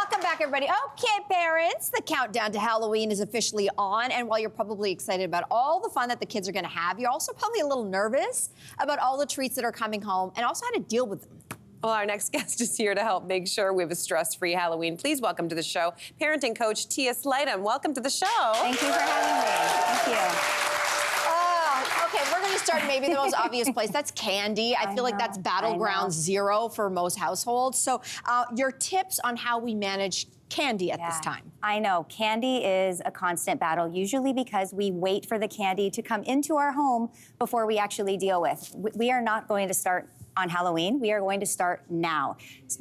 Welcome back, everybody. Okay, parents, the countdown to Halloween is officially on. And while you're probably excited about all the fun that the kids are going to have, you're also probably a little nervous about all the treats that are coming home and also how to deal with them. Well, our next guest is here to help make sure we have a stress-free Halloween. Please welcome to the show, parenting coach Tia Slightum. Welcome to the show. Thank you for having me. Thank you. Okay, we're going to start maybe the most obvious place. That's candy. I feel like that's battleground zero for most households. So your tips on how we manage candy at this time. I know. Candy is a constant battle, usually because we wait for the candy to come into our home before we actually deal with. We are not going to start on Halloween. We are going to start now.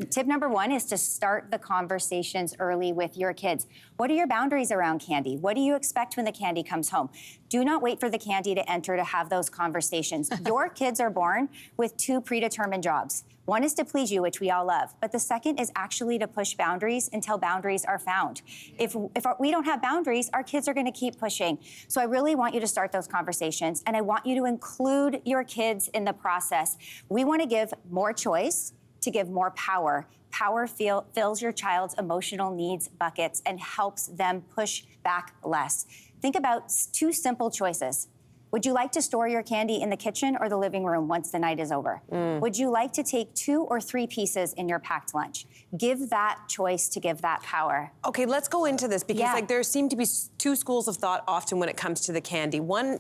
Tip number one is to start the conversations early with your kids. What are your boundaries around candy? What do you expect when the candy comes home? Do not wait for the candy to enter to have those conversations. Your kids are born with two predetermined jobs. One is to please you, which we all love, but the second is actually to push boundaries until boundaries are found. If we don't have boundaries, our kids are gonna keep pushing. So I really want you to start those conversations, and I want you to include your kids in the process. We wanna give more choice to give more power. Power fills your child's emotional needs buckets and helps them push back less. Think about two simple choices. Would you like to store your candy in the kitchen or the living room once the night is over? Would you like to take 2 or 3 pieces in your packed lunch? Give that choice to give that power. Okay, let's go into this because like there seem to be two schools of thought often when it comes to the candy. One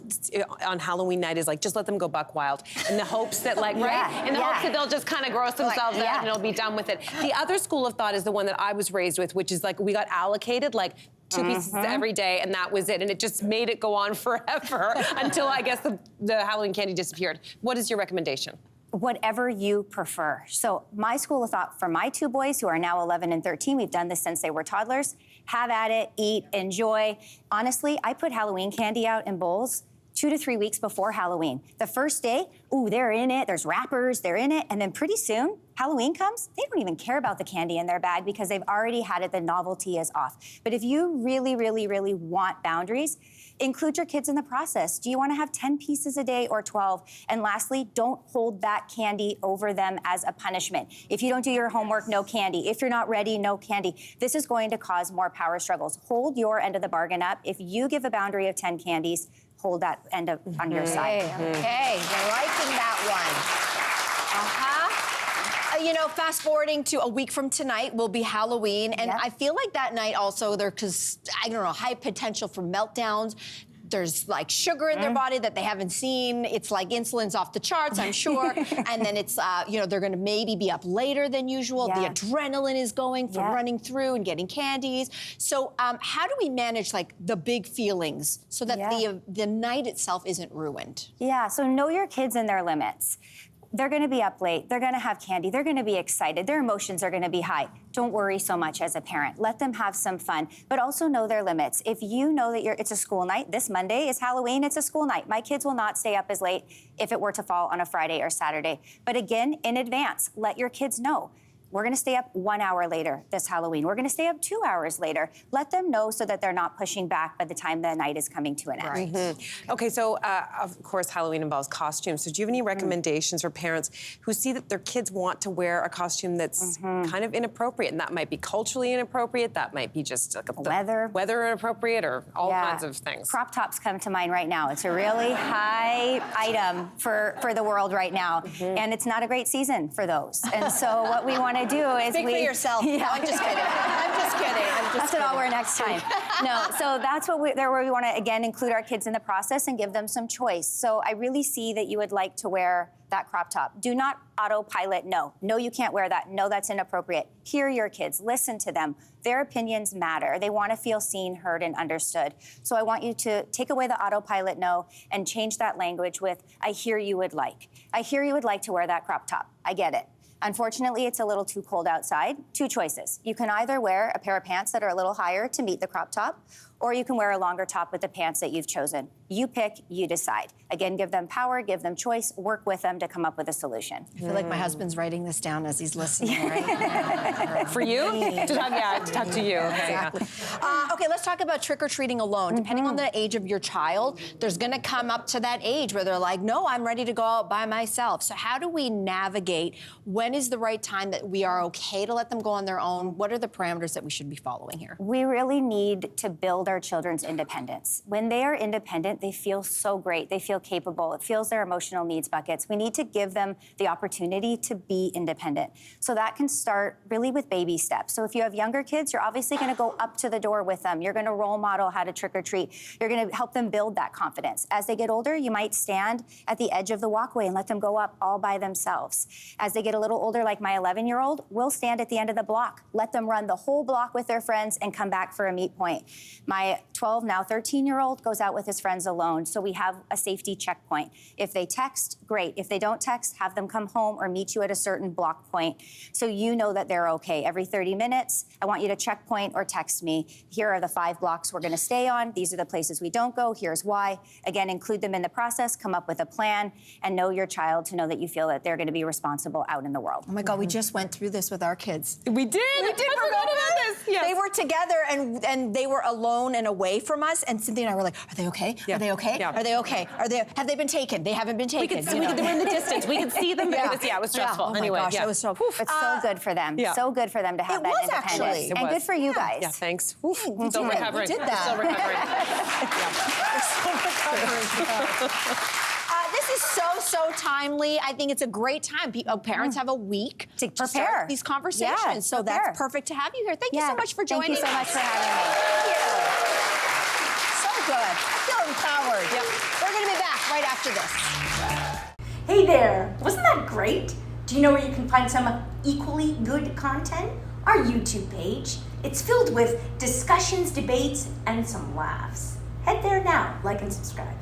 on Halloween night is like, just let them go buck wild in the hopes that like, right? In the hopes that they'll just kind of gross themselves out and it'll be done with it. The other school of thought is the one that I was raised with, which is like we got allocated like 2 pieces every day, and that was it. And it just made it go on forever until I guess the Halloween candy disappeared. What is your recommendation? Whatever you prefer. So my school of thought for my 2 boys who are now 11 and 13, we've done this since they were toddlers, have at it, eat, enjoy. Honestly, I put Halloween candy out in bowls 2 to 3 weeks before Halloween. The first day, ooh, they're in it, there's wrappers, they're in it, and then pretty soon, Halloween comes, they don't even care about the candy in their bag because they've already had it, the novelty is off. But if you really, really, really want boundaries, include your kids in the process. Do you want to have 10 pieces a day or 12? And lastly, don't hold that candy over them as a punishment. If you don't do your homework, no candy. If you're not ready, no candy. This is going to cause more power struggles. Hold your end of the bargain up. If you give a boundary of 10 candies, hold that end up on your side. Okay, you're liking that one. You know, fast forwarding to a week from tonight will be Halloween, and I feel like that night also because I don't know, high potential for meltdowns. There's like sugar in their body that they haven't seen. It's like insulin's off the charts, I'm sure. And then it's, you know, they're gonna maybe be up later than usual. The adrenaline is going from running through and getting candies. So how do we manage like the big feelings so that the night itself isn't ruined? Yeah, so know your kids and their limits. They're gonna be up late, they're gonna have candy, they're gonna be excited, their emotions are gonna be high. Don't worry so much as a parent. Let them have some fun, but also know their limits. If you know that it's a school night, this Monday is Halloween, it's a school night. My kids will not stay up as late if it were to fall on a Friday or Saturday. But again, in advance, let your kids know. We're gonna stay up 1 hour later this Halloween. We're gonna stay up 2 hours later. Let them know so that they're not pushing back by the time the night is coming to an end. Okay, so of course Halloween involves costumes. So do you have any recommendations for parents who see that their kids want to wear a costume that's kind of inappropriate? And that might be culturally inappropriate, that might be just like weather inappropriate, or all kinds of things. Crop tops come to mind right now. It's a really high item for the world right now. And it's not a great season for those. And so what we want to do is Speak for yourself. No, I'm just kidding. I'm just kidding. That's what I'll wear next time. No, so that's what where we want to, again, include our kids in the process and give them some choice. So I really see that you would like to wear that crop top. Do not autopilot, no. No, you can't wear that. No, that's inappropriate. Hear your kids, listen to them. Their opinions matter. They want to feel seen, heard, and understood. So I want you to take away the autopilot no and change that language with, I hear you would like. I hear you would like to wear that crop top. I get it. Unfortunately, it's a little too cold outside. 2 choices. You can either wear a pair of pants that are a little higher to meet the crop top, or you can wear a longer top with the pants that you've chosen. You pick, you decide. Again, give them power, give them choice, work with them to come up with a solution. I feel like my husband's writing this down as he's listening, right? For you? To talk to you. Okay. Exactly. Okay, let's talk about trick-or-treating alone. Depending on the age of your child, there's gonna come up to that age where they're like, no, I'm ready to go out by myself. So how do we navigate when is the right time that we are okay to let them go on their own? What are the parameters that we should be following here? We really need to build our children's independence. When they are independent, they feel so great. They feel capable. It fills their emotional needs buckets. We need to give them the opportunity to be independent. So that can start really with baby steps. So if you have younger kids, you're obviously going to go up to the door with them. You're going to role model how to trick or treat. You're going to help them build that confidence. As they get older, you might stand at the edge of the walkway and let them go up all by themselves. As they get a little older, like my 11-year-old, we'll stand at the end of the block, let them run the whole block with their friends and come back for a meet point. My 12, now 13-year-old goes out with his friends alone, so we have a safety checkpoint. If they text, great. If they don't text, have them come home or meet you at a certain block point so you know that they're okay. Every 30 minutes, I want you to checkpoint or text me. Here are the 5 blocks we're going to stay on. These are the places we don't go. Here's why. Again, include them in the process, come up with a plan, and know your child to know that you feel that they're going to be responsible out in the world. Oh my God, we just went through this with our kids. We did. We did. I forgot about this. Yes. They were together and they were alone and away from us. And Cynthia and I were like, "Are they okay? Yeah. Are they okay? Yeah. Are they okay? Have they been taken? They haven't been taken." They were in the distance. We could see them. Yeah. It was stressful. Oh Anyway, my gosh, yeah. it was so. It's so good for them. Yeah. So good for them to have It that was independence. actually. It And was. good for you guys. Yeah, thanks. We Still did. recovering. We did that. Still recovering. Still recovering. This is so timely. I think it's a great time. Parents have a week To start prepare. these conversations. Yeah, so prepare. that's perfect to have you here. Thank you so much for joining us. Thank you so much for having me. So good. I feel empowered. Yep. We're going to be back right after this. Hey there! Wasn't that great? Do you know where you can find some equally good content? Our YouTube page. It's filled with discussions, debates, and some laughs. Head there now, like and subscribe.